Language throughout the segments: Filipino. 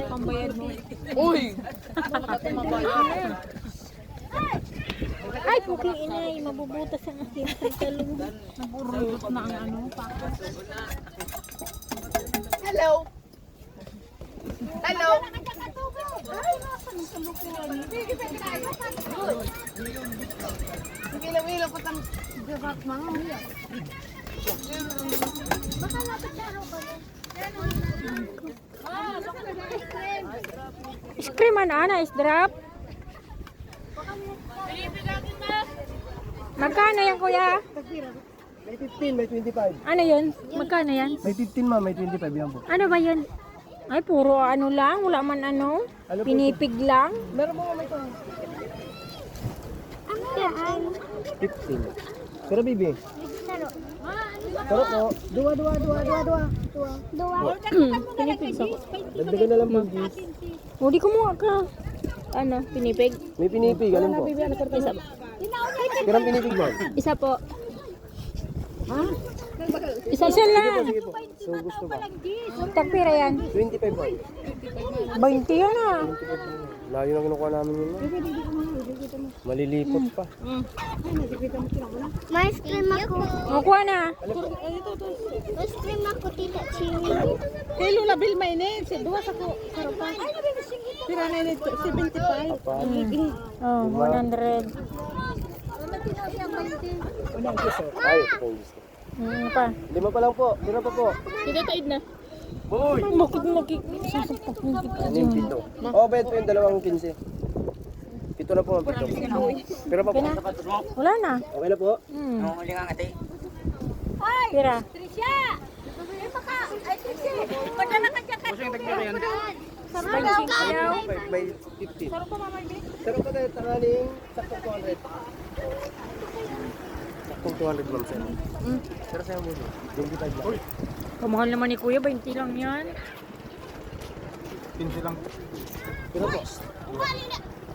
Pambayad mo. Uy! Ay, puking inay. Mabubutas ang aking talong. Nagurulot na ang ano. Hello! Hello! Sige lang, ilaw pa tang gabat mga uya. Baka lapit na ako ba? Ice cream ana, ice drop. Magkano yan, kuya? May 15, may 25. Ano yun? Magkano yan? May 15 ma, may 25 yan po. Ano ba yun? Ay, puro ano lang. Wala man ano. Pinipig lang. Meron mo may ito. Ano yan? 15. Pero bibi. Pero po, dua. Pinipig sa Dagdagan na lang po, Gis. O, di kumuha ka. Ano? Pinipig? May pinipig, alin po? Isa po. Pero pinipig mo. Isa po. Isa lang. Sige po. So gusto ba? Tagpira yan. 25 po. 20 yan ah. Layo na kinukuha namin yun. No? Malilipot pa. May ice cream ako. Makuha na. Ice cream ako, tita Chini. Kilo labil may ne. Dua sa ko. Karupan. Pira na ne. 75. Oh, 100. Ay, ito po yung gusto. Pa. 5 pa lang po. Pira pa po. Dito taid na. Boy! Sasakpak mo kita. Ano yung pito? Oh, bet po yung dalawang 15. Pito na po ang pito. Pira pa po. Wala na. Okay na po? Pira. Panching ayaw. By 15. Sarap pa tayo tangaling saktong 200. Saktong 200 ma'am sir. Pero sa'yo mo. 25 lang. Kamahal naman ni Kuya, 20 lang yan. 15 lang. Pero po.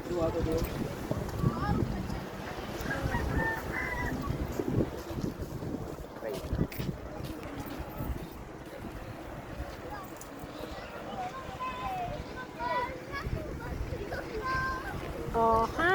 Dua ko doon. Oh, ha?